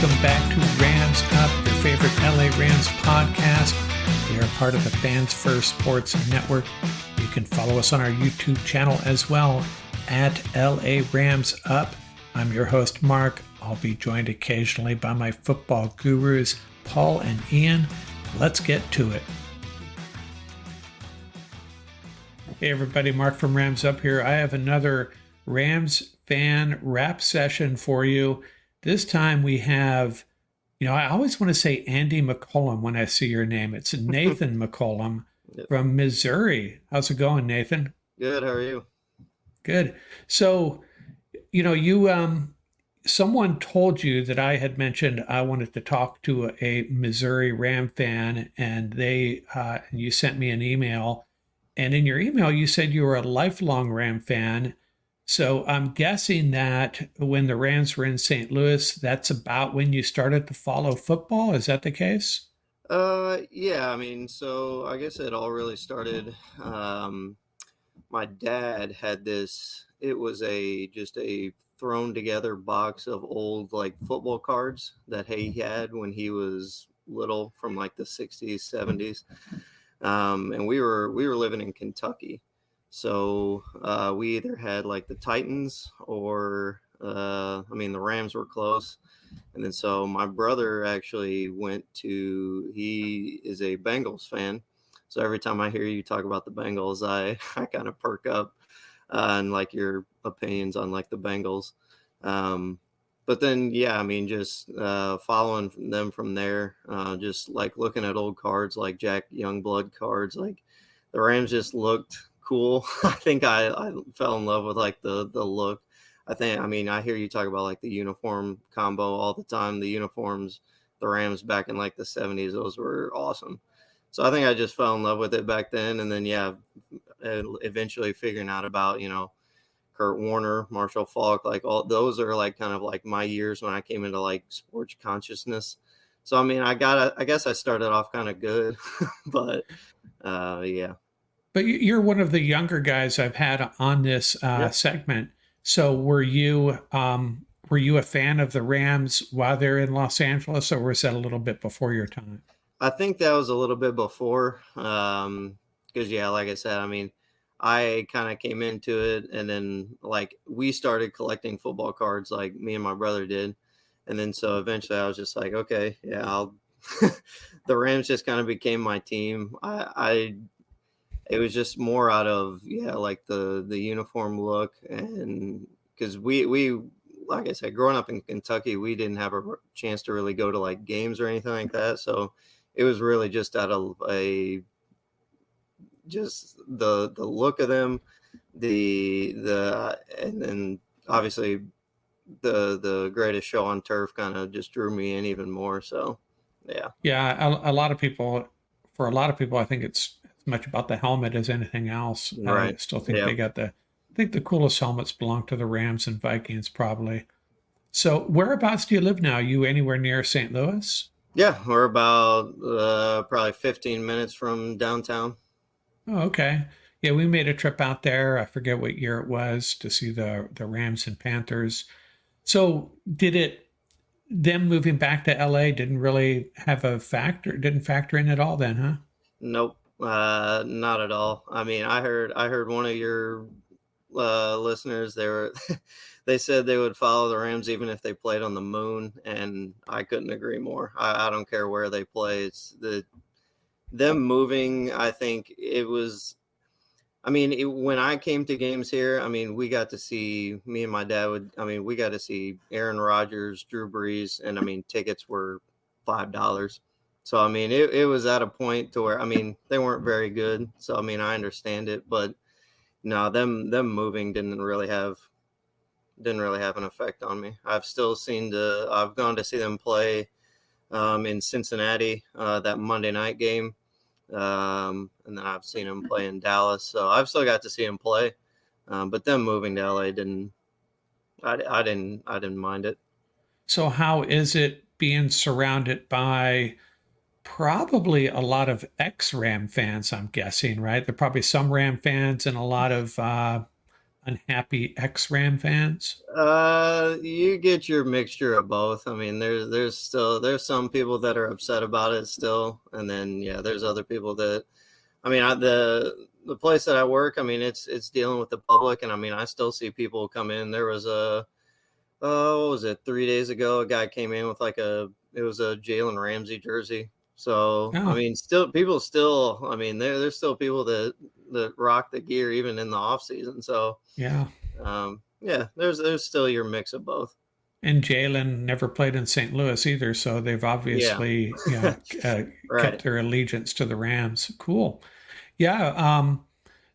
welcome back to Rams Up, your favorite LA Rams podcast. We are part of the Fans First Sports Network. You can follow us on our YouTube channel as well at LA Rams Up. I'm your host, Mark. I'll be joined occasionally by my football gurus, Paul and Ian. Let's get to it. Hey everybody, Mark from Rams Up here. I have another Rams fan rap session for you. This time we have, I always want to say Andy McCollum when I see your name. It's Nathan McCollum from Missouri. How's it going, Nathan? Good. How are you? Good. So, someone told you that I had mentioned I wanted to talk to a Missouri Ram fan, and you sent me an email. And in your email, you said you were a lifelong Ram fan. So I'm guessing that when the Rams were in St. Louis, that's about when you started to follow football. Is that the case? Yeah. So I guess it all really started. My dad had this. It was just a thrown together box of old like football cards that he had when he was little, from like the 60s, 70s. And we were living in Kentucky. So we either had like the Titans or, the Rams were close. And then so my brother actually he is a Bengals fan. So every time I hear you talk about the Bengals, I kind of perk up and like your opinions on like the Bengals. But then, just following them from there, just like looking at old cards like Jack Youngblood cards, like the Rams just looked cool. I think I fell in love with like the look. I hear you talk about like the uniform combo all the time. The uniforms, the Rams back in like the 70s, those were awesome. So I think I just fell in love with it back then. And then, eventually figuring out about, Kurt Warner, Marshall Faulk, like all those are like kind of like my years when I came into like sports consciousness. So, I guess I started off kind of good, but yeah. But you're one of the younger guys I've had on this segment. So were you a fan of the Rams while they're in Los Angeles, or was that a little bit before your time? I think that was a little bit before, because like I said, I kind of came into it, and then like we started collecting football cards, like me and my brother did, and then so eventually I was just like, okay, yeah, I'll. The Rams just kind of became my team. It was just more out of like the uniform look, and because we like I said, growing up in Kentucky, we didn't have a chance to really go to like games or anything like that, so it was really just out of just the look of them, and then obviously the greatest show on turf kind of just drew me in even more. So Yeah, a lot of people, I think it's as much about the helmet as anything else. Right. I still think I think the coolest helmets belong to the Rams and Vikings probably. So whereabouts do you live now? Are you anywhere near St. Louis? Yeah, we're about probably 15 minutes from downtown. Oh, okay. Yeah, we made a trip out there. I forget what year it was, to see the Rams and Panthers. So them moving back to LA didn't really didn't factor in at all then, huh? Nope, not at all. I heard one of your listeners, they said they would follow the Rams even if they played on the moon, and I couldn't agree more. I don't care where they play. It's them moving. I think it was. When I came to games here, we got to see, me and my dad we got to see Aaron Rodgers, Drew Brees, and tickets were $5. So it was at a point to where they weren't very good. So I understand it, but no, them moving didn't really have an effect on me. I've gone to see them play in Cincinnati, that Monday night game. And then I've seen them play in Dallas. So I've still got to see them play. But them moving to LA I didn't mind it. So how is it being surrounded by probably a lot of ex-Ram fans, I'm guessing, right? There are probably some Ram fans and a lot of unhappy ex-Ram fans? You get your mixture of both. I mean, there's some people that are upset about it still, and then yeah, there's other people that, I mean, the place that I work, I mean, it's dealing with the public, and I mean, I still see people come in. There was a, what was it, 3 days ago? A guy came in with like it was a Jalen Ramsey jersey. So I Oh, mean, still people still, I mean, there's still people that rock the gear even in the off season. So yeah. yeah, there's still your mix of both. And Jalen never played in St. Louis either, so they've Yeah, obviously, kept right. their allegiance to the Rams. Cool. Yeah.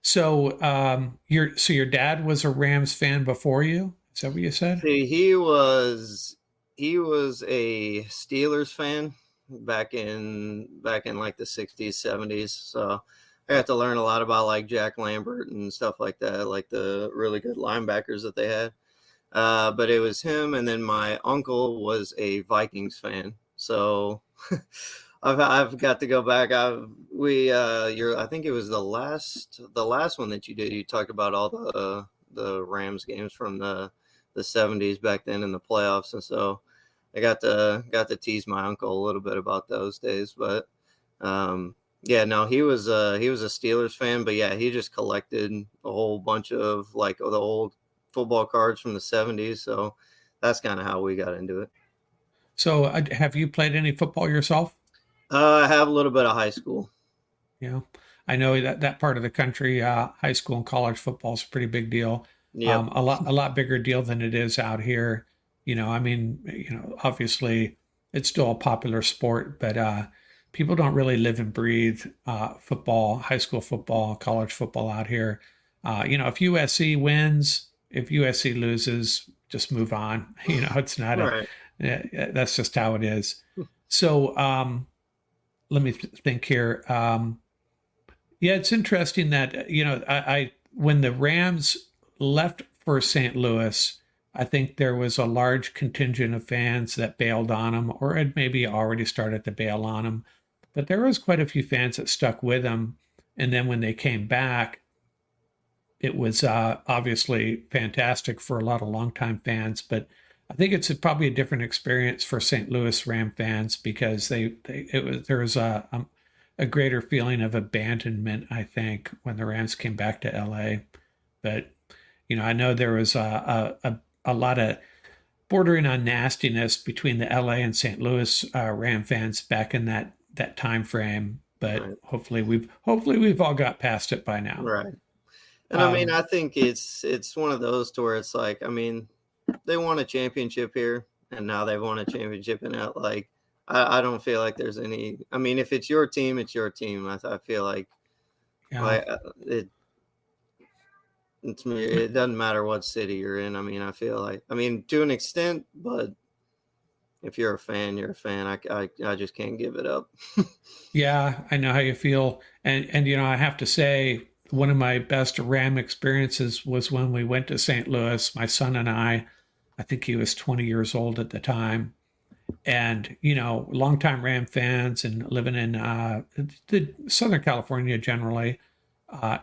So your dad was a Rams fan before you? Is that what you said? See, he was a Steelers fan back in like the 60s, 70s. So I got to learn a lot about like Jack Lambert and stuff like that, like the really good linebackers that they had. But it was him, and then my uncle was a Vikings fan. So I've got to go back. I think it was the last one that you did. You talked about all the Rams games from the 70s back then in the playoffs, and so I got to tease my uncle a little bit about those days. But yeah, no, he was a Steelers fan, but yeah, he just collected a whole bunch of like the old football cards from the 70s. So that's kind of how we got into it. So, have you played any football yourself? I have a little bit of high school. Yeah, I know that part of the country, high school and college football is a pretty big deal. Yep. A lot bigger deal than it is out here. I mean, obviously it's still a popular sport, but people don't really live and breathe football, high school football, college football out here. If USC wins, if USC loses, just move on. It's not a. Right. That's just how it is. So, let me think here. Yeah, it's interesting that I when the Rams left for St. Louis, I think there was a large contingent of fans that bailed on them, or had maybe already started to bail on them. But there was quite a few fans that stuck with them, and then when they came back, it was obviously fantastic for a lot of longtime fans. But I think it's probably a different experience for St. Louis Ram fans because there was a greater feeling of abandonment, I think, when the Rams came back to LA. But I know there was a lot of bordering on nastiness between the LA and St. Louis Ram fans back in that time frame. But Right. hopefully we've all got past it by now. Right. And I mean, Um, I think it's one of those to where it's like, I mean, they won a championship here, and now they've won a championship in that. Like, I don't feel like there's any. I mean, if it's your team, it's your team. I feel yeah. like it doesn't matter what city you're in. I mean, I feel like, I mean, to an extent, but if you're a fan, you're a fan. I just can't give it up. Yeah, I know how you feel. And I have to say one of my best Ram experiences was when we went to St. Louis, my son and I think he was 20 years old at the time. And, longtime Ram fans and living in the Southern California generally.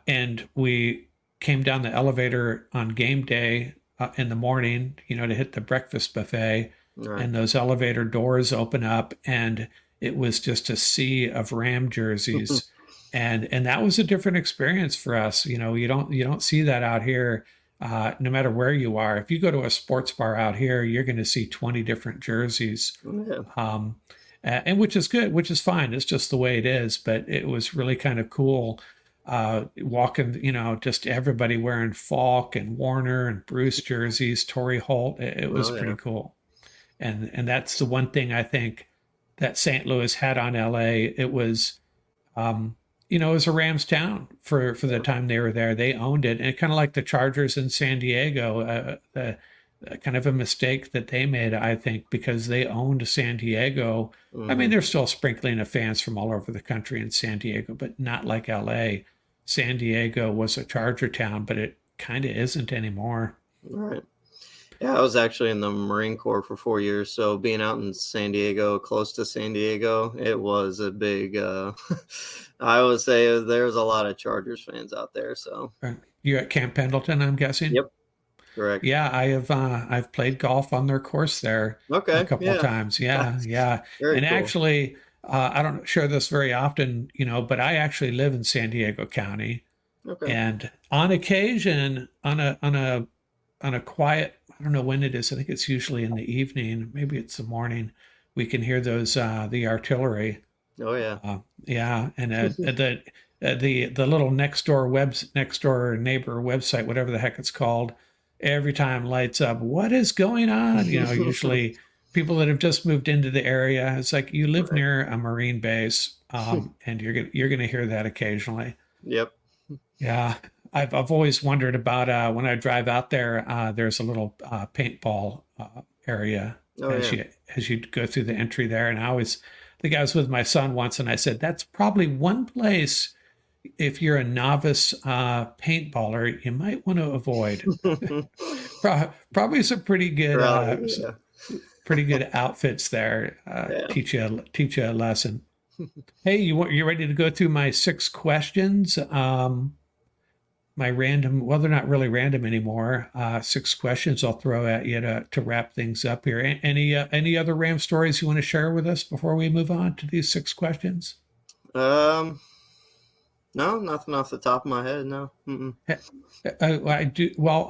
And we came down the elevator on game day in the morning, to hit the breakfast buffet. Right. And those elevator doors open up, and it was just a sea of Ram jerseys. And that was a different experience for us. You don't see that out here. No matter where you are, if you go to a sports bar out here, you're going to see 20 different jerseys, Yeah. um, and which is good, which is fine. It's just the way it is. But it was really kind of cool walking, just everybody wearing Falk and Warner and Bruce jerseys, Torrey Holt. It was Oh yeah. pretty cool. And that's the one thing I think that St. Louis had on LA. It was it was a Rams town for the time they were there. They owned it, and kind of like the Chargers in San Diego, the kind of a mistake that they made, I think, because they owned San Diego. I mean, Hmm. they're still sprinkling of fans from all over the country in San Diego, but not like LA. San Diego was a Charger town, but it kind of isn't anymore. Right. Yeah, I was actually in the Marine Corps for 4 years, so being out in San Diego, close to San Diego, it was a big. I would say there's a lot of Chargers fans out there. So Right. You're at Camp Pendleton, I'm guessing. Yep, correct. Yeah, I've played golf on their course there a Okay, couple of yeah, times. Yeah, that's yeah. very And cool. actually, I don't share this very often, but I actually live in San Diego County, Okay. and on occasion, on a quiet, I don't know when it is. I think it's usually in the evening, maybe it's the morning. We can hear those the artillery. Oh yeah. Yeah, and the little next door neighbor website, whatever the heck it's called, every time lights up. What is going on? Usually people that have just moved into the area. It's like you live Right. near a Marine base, and you're gonna hear that occasionally. Yep. Yeah, I've always wondered about when I drive out there. There's a little paintball area Oh as yeah. you go through the entry there, and I think I was with my son once, and I said that's probably one place if you're a novice paintballer you might want to avoid. Probably some Probably, yeah. pretty good outfits there. Yeah. Teach you a lesson. Hey, you ready to go through my 6 questions? My random, well, they're not really random anymore. 6 questions I'll throw at you to wrap things up here. Any other Ram stories you want to share with us before we move on to these 6 questions? Um, no, nothing off the top of my head. No. Mm-mm. I do. Well,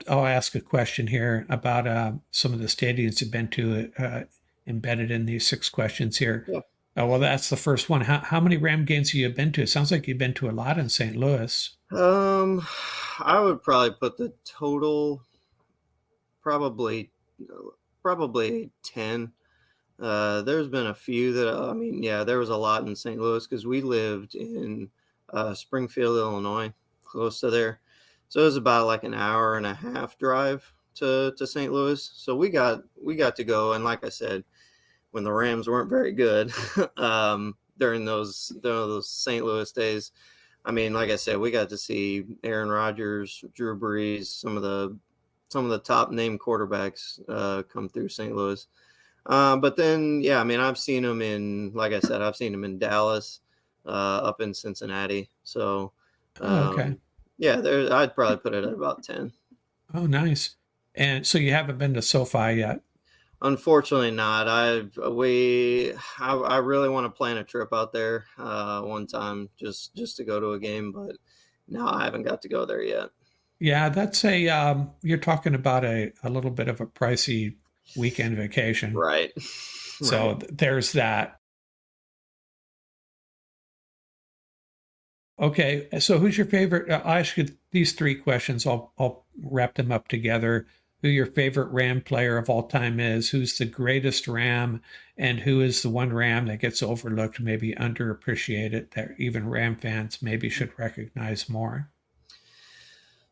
I'll ask a question here about some of the stadiums you've been to, embedded in these 6 questions here. Yeah. Well, that's the first one. How many Ram games have you been to? It sounds like you've been to a lot in St. Louis. Um, I would probably put the total probably probably 10. There's been a few that I mean, yeah, there was a lot in St. Louis because we lived in Springfield, Illinois, close to there. So it was about like an hour and a half drive to St. Louis. So we got to go, and like I said, when the Rams weren't very good during those St. Louis days. I mean, like I said, we got to see Aaron Rodgers, Drew Brees, some of the top name quarterbacks come through St. Louis. But then, yeah, I mean, I've seen him in, like I said, I've seen him in Dallas, up in Cincinnati. So, Oh, okay. um, yeah, there, I'd probably put it at about 10. Oh, nice. And so you haven't been to SoFi yet? Unfortunately, not. I really want to plan a trip out there one time just to go to a game, but no, I haven't got to go there yet. Yeah, that's you're talking about a little bit of a pricey weekend vacation. Right, right. So there's that. Okay, so who's your favorite? I'll ask you these 3 questions. I'll wrap them up together. Who your favorite Ram player of all time is? Who's the greatest Ram? And who is the one Ram that gets overlooked, maybe underappreciated, that even Ram fans maybe should recognize more?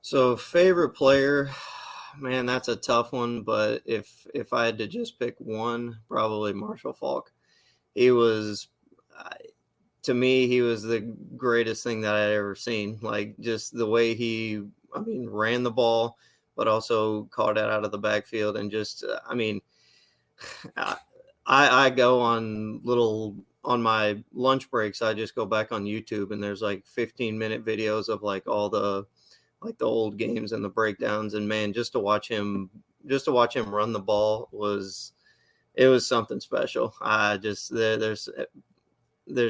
So favorite player, man, that's a tough one. But if I had to just pick one, probably Marshall Falk. He was, uh, to me, he was the greatest thing that I'd ever seen. Like just the way he, I mean, ran the ball, but also caught it out of the backfield, and just, I mean, I I go on my lunch breaks. I just go back on YouTube, and there's like 15-minute videos of like all the like the old games and the breakdowns. And man, just to watch him run the ball was it was something special. I just there's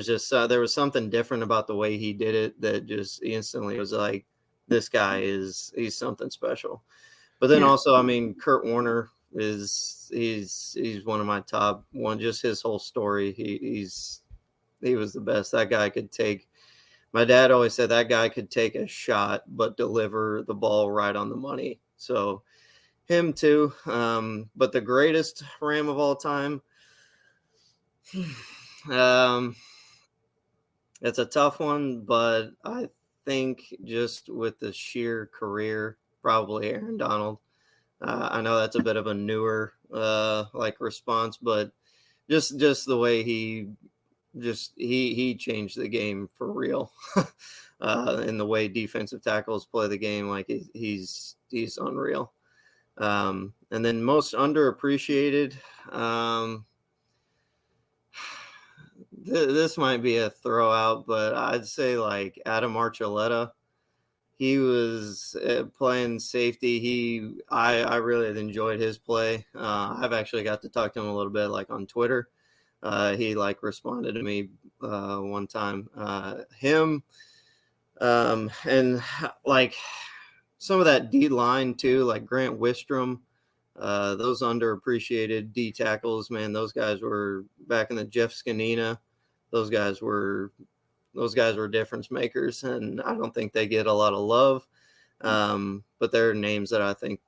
just there was something different about the way he did it that just instantly was like, this guy he's something special. But then Yeah, also, I mean, Kurt Warner he's one of my top one. Just his whole story, he was the best. That guy could take. My dad always said that guy could take a shot but deliver the ball right on the money. So him too. But the greatest Ram of all time. Um, it's a tough one, but I think just with the sheer career, probably Aaron Donald. I know that's a bit of a newer like response, but just the way he changed the game for real, in the way defensive tackles play the game. Like he's unreal. And then most underappreciated. Um, this might be a throwout, but I'd say like Adam Archuleta. he was playing safety. I really enjoyed his play. I've actually got to talk to him a little bit, like on Twitter. He like responded to me one time. Him and like some of that D line too, like Grant Wistrom. Those underappreciated D tackles, man. Those guys were back in the Jeff Scanina. Those guys were difference makers, and I don't think they get a lot of love. But they're names that I think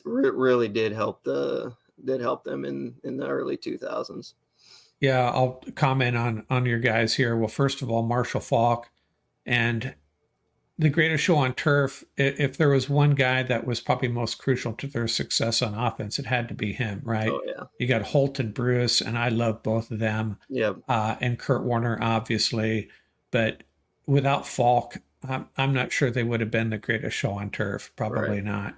really did help them in the early 2000s. Yeah, I'll comment on your guys here. Well, first of all, Marshall Faulk and the greatest show on turf. If there was one guy that was probably most crucial to their success on offense, it had to be him, right? Oh yeah, You got Holt and Bruce, and I love both of them, yeah, and Kurt Warner, obviously. But without Falk, I'm not sure they would have been the greatest show on turf. right. Probably not.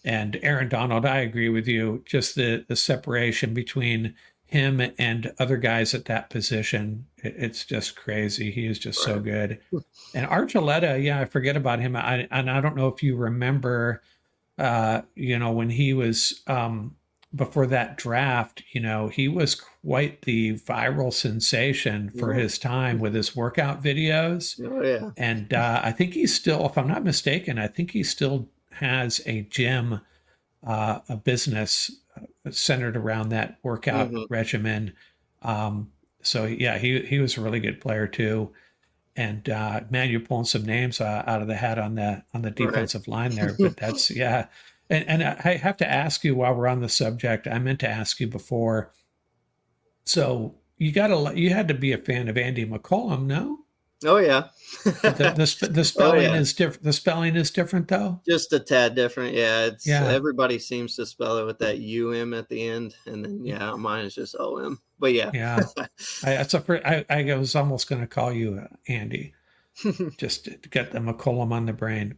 And Aaron Donald, I agree with you. Just the separation between him and other guys at that position, it's just crazy. He is just so Right. good. And Archuleta, yeah, I forget about him. And I don't know if you remember, when he was before that draft, he was quite the viral sensation for Yeah. his time with his workout videos. Oh yeah. And I think he's still, if I'm not mistaken, I think he still has a gym, a business centered around that workout Mm-hmm. regimen. So yeah, he was a really good player too. And man, you're pulling some names out of the hat on the Right. defensive line there. But that's yeah. And I have to ask you while we're on the subject. I meant to ask you before. So you had to be a fan of Andy McCollum, no? Oh yeah. The Oh spelling yeah. is different. The spelling is different though. Just a tad different. Yeah, it's Yeah, everybody seems to spell it with that UM at the end, and then yeah, mine is just OM. But yeah. yeah. I was almost going to call you Andy just to get the McCollum on the brain.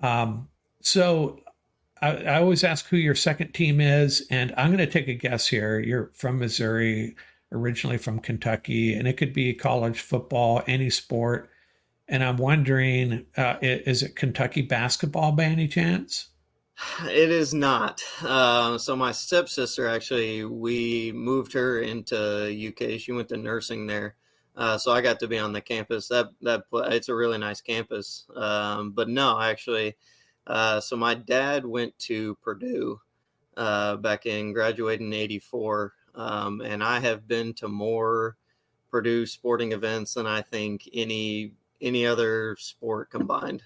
Um, so I always ask who your second team is, and I'm going to take a guess here. You're from Missouri, originally from Kentucky, and it could be college football, any sport. And I'm wondering, is it Kentucky basketball by any chance? It is not. So my stepsister actually, we moved her into UK. She went to nursing there, so I got to be on the campus. It's a really nice campus. But no, actually, so my dad went to Purdue back in graduating in '84, and I have been to more Purdue sporting events than I think any other sport combined.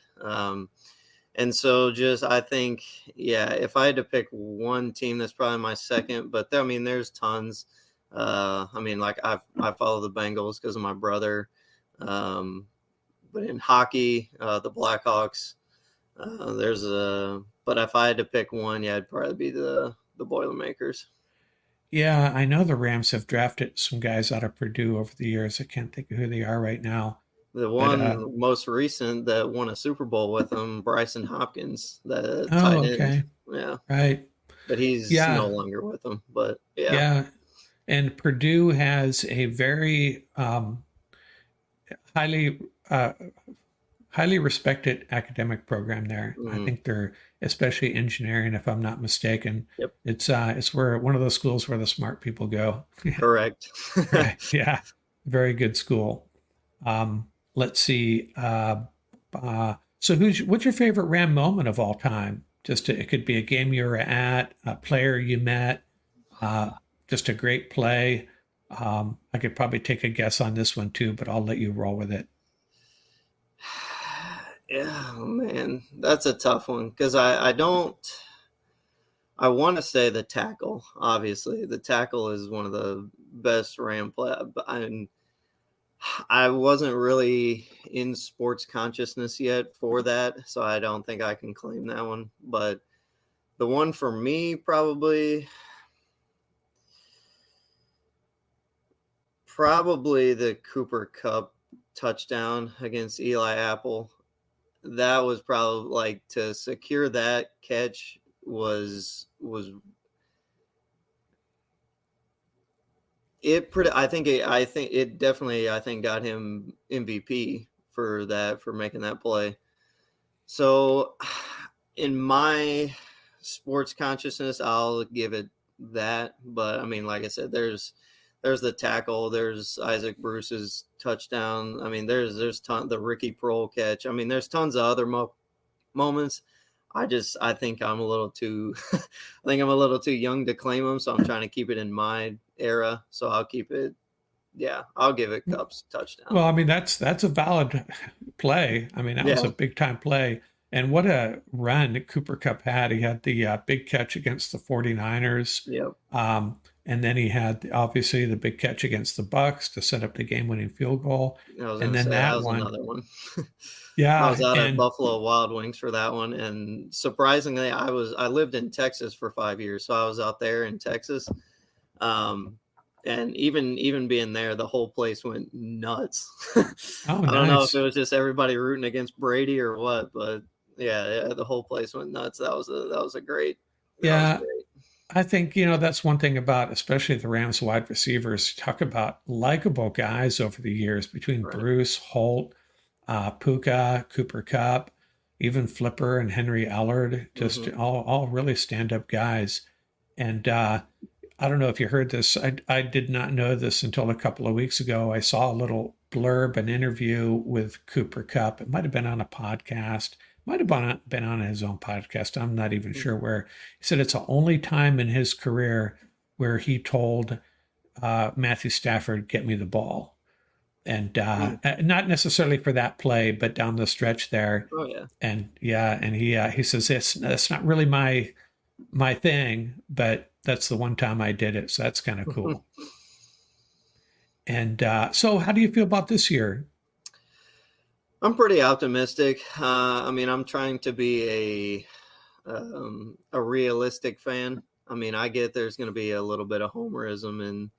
And so just I think, yeah, if I had to pick one team, that's probably my second. But I mean, there's tons. I mean, like I follow the Bengals because of my brother. Um, but in hockey, the Blackhawks. But if I had to pick one, yeah, it'd probably be the Boilermakers. Yeah, I know the Rams have drafted some guys out of Purdue over the years. I can't think of who they are right now, The but one most recent that won a Super Bowl with them, Bryson Hopkins, the oh, tight end. okay, Yeah, right, but he's no yeah, longer with them. But yeah. yeah. And Purdue has a very highly uh, highly respected academic program there. I Mm, think they're especially engineering, if I'm not mistaken. yep. It's where one of those schools where the smart people go. Correct. Right. Yeah. Very good school. Let's see. So what's your favorite Ram moment of all time? It could be a game you were at, a player you met, uh, just a great play. I could probably take a guess on this one too, but I'll let you roll with it. Yeah, man, that's a tough one because I don't. I want to say the tackle. Obviously, the tackle is one of the best Ram play. I wasn't really in sports consciousness yet for that, so I don't think I can claim that one. But the one for me, probably the Cooper Cup touchdown against Eli Apple. That was probably like to secure that catch was it pretty. I think it definitely I think got him MVP for making that play. So, in my sports consciousness, I'll give it that. But I mean, like I said, there's the tackle, there's Isaac Bruce's touchdown. I mean, there's the Ricky Prohl catch. I mean, there's tons of other moments. I think I'm a little too I think I'm a little too young to claim them, so I'm trying to keep it in my era. So I'll keep it. Yeah, I'll give it Cubs touchdown. Well, I mean, that's a valid play. I mean, that was a Yeah. big time play. And what a run that Cooper Cup had. He had the big catch against the 49ers. Yep. And then he had obviously the big catch against the Bucks to set up the game winning field goal. I was And gonna then say that that was one. another one. I was Yeah. out at And Buffalo Wild Wings for that one, and surprisingly, I lived in Texas for 5 years, so I was out there in Texas. Um, and even being there, the whole place went nuts. oh, I don't know if nice. it was just everybody rooting against Brady or what, but yeah, the whole place went nuts. That was Yeah. great. I think, that's one thing about especially the Rams wide receivers. Talk about likable guys over the years between Right. Bruce, Holt, Puka, Cooper Cup, even Flipper and Henry Allard, just Mm-hmm. all really stand up guys. And I don't know if you heard this. I did not know this until a couple of weeks ago. I saw a little blurb, an interview with Cooper Cup. It might have been on a podcast, might have been on his own podcast. I'm not even sure where. He said it's the only time in his career where he told Matthew Stafford, "Get me the ball." And not necessarily for that play, but down the stretch there. Oh yeah. And yeah, and he says it's not really my thing, but that's the one time I did it, so that's kind of cool. And so, how do you feel about this year? I'm pretty optimistic. I mean, I'm trying to be a realistic fan. I mean, I get there's going to be a little bit of homerism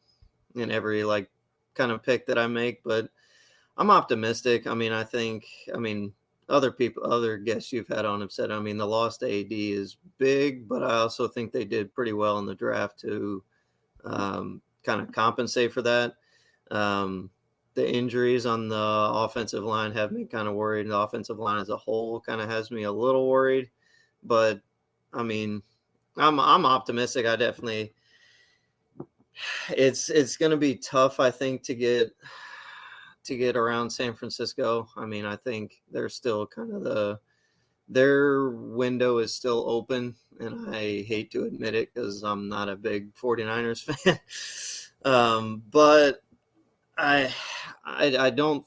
in every like kind of pick that I make, but I'm optimistic. I mean, other guests you've had on have said, I mean, the loss to AD is big, but I also think they did pretty well in the draft to kind of compensate for that. Um, the injuries on the offensive line have me kind of worried. The offensive line as a whole kind of has me a little worried, but I mean, I'm optimistic. I definitely it's going to be tough, I think, to get around San Francisco. I mean, I think they're still kind of their window is still open, and I hate to admit it because I'm not a big 49ers fan. But I don't.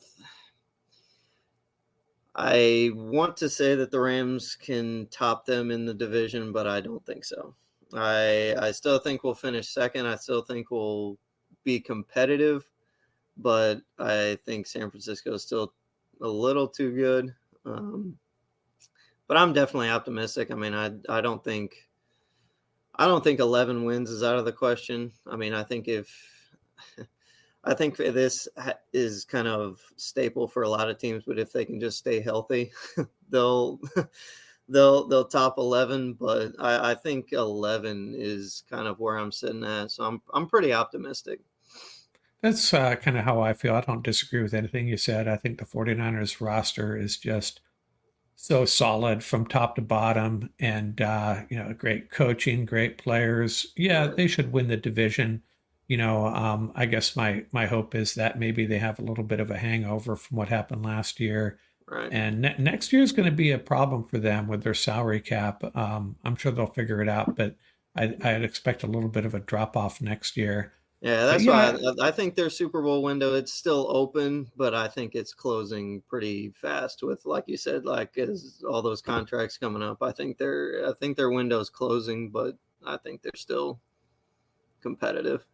I want to say that the Rams can top them in the division, but I don't think so. I still think we'll finish second. I still think we'll be competitive, but I think San Francisco is still a little too good. But I'm definitely optimistic. I mean, I don't think 11 wins is out of the question. I mean, I think this is kind of staple for a lot of teams, but if they can just stay healthy, they'll they'll top 11. But I think 11 is kind of where I'm sitting at, so I'm pretty optimistic. That's kind of how I feel. I don't disagree with anything you said. I think the 49ers roster is just so solid from top to bottom, and great coaching, great players. Yeah, Right, they should win the division. I guess my hope is that maybe they have a little bit of a hangover from what happened last year, right. and next year is going to be a problem for them with their salary cap. I'm sure they'll figure it out, but I'd expect a little bit of a drop off next year. Yeah, But that's why yeah, I think their Super Bowl window it's still open, but I think it's closing pretty fast with, like you said, like as all those contracts coming up. I think their window's closing, but I think they're still competitive.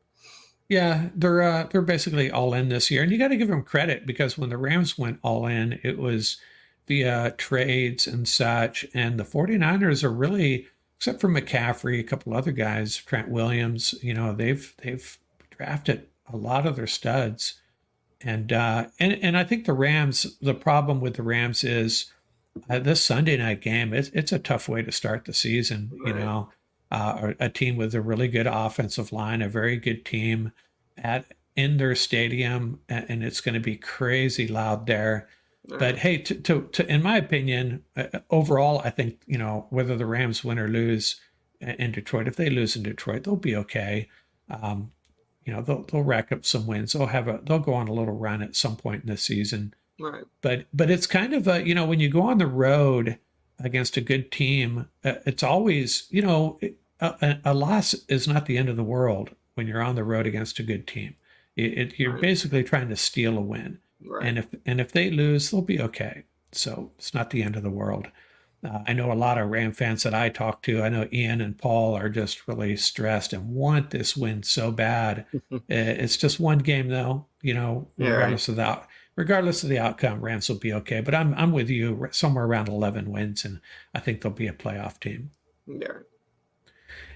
yeah, they're basically all in this year, and you got to give them credit because when the Rams went all in, it was via trades and such, and the 49ers are really, except for McCaffrey, a couple other guys, Trent Williams, they've drafted a lot of their studs, and I think the problem with the Rams is this Sunday night game. It's a tough way to start the season, Right. a team with a really good offensive line, a very good team in their stadium, and it's going to be crazy loud there. All But right. hey, in my opinion, overall, I think, whether the Rams win or lose in Detroit, if they lose in Detroit, they'll be okay. Um, they'll rack up some wins. They'll go on a little run at some point in the season. All right. But it's kind of when you go on the road against a good team, it's always, a loss is not the end of the world when you're on the road against a good team. You're Right. basically trying to steal a win, Right. and if they lose, they'll be okay. So it's not the end of the world. I know a lot of Ram fans that I talk to. I know Ian and Paul are just really stressed and want this win so bad. It's just one game, though. Yeah. Right. Regardless of the outcome, Rams will be okay. But I'm with you, somewhere around 11 wins, and I think they'll be a playoff team. Yeah. Right.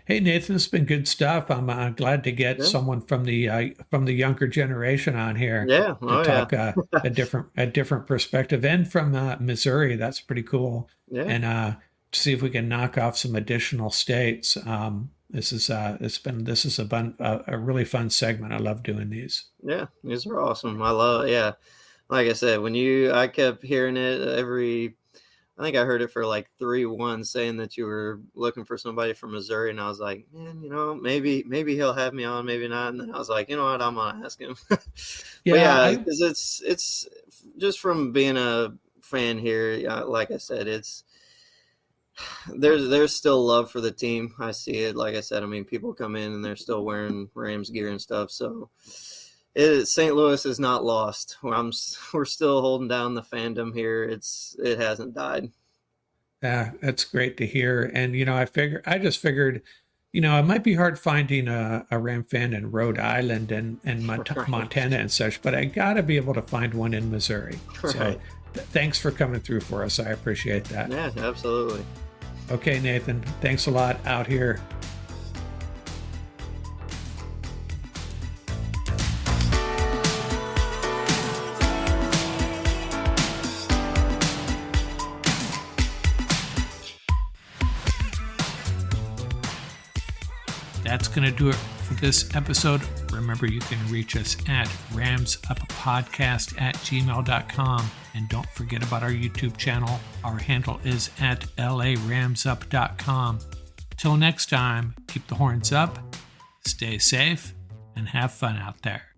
Hey Nathan, it's been good stuff. I'm glad to get Yeah. someone from the younger generation on here Yeah. to Oh yeah. talk a different perspective, and from Missouri. That's pretty cool. Yeah. And to see if we can knock off some additional states. This is a really fun segment. I love doing these. Yeah. These are awesome. I love. Yeah. Like I said, I kept hearing it I think I heard it for like 3-1 saying that you were looking for somebody from Missouri. And I was like, man, maybe he'll have me on, maybe not. And then I was like, you know what? I'm going to ask him. But Yeah, yeah, I because it's just from being a fan here. Like I said, there's still love for the team. I see it. Like I said, I mean, people come in and they're still wearing Rams gear and stuff. So St. Louis is not lost. We're still holding down the fandom here. It hasn't died. Yeah, that's great to hear. And I just figured, it might be hard finding a Ram fan in Rhode Island and Right. Montana and such, but I got to be able to find one in Missouri. So Right. thanks for coming through for us. I appreciate that. Yeah, absolutely. Okay, Nathan, thanks a lot out here. That's going to do it for this episode. Remember, you can reach us at ramsuppodcast@gmail.com. And don't forget about our YouTube channel. Our handle is at laramsup.com. Till next time, keep the horns up, stay safe, and have fun out there.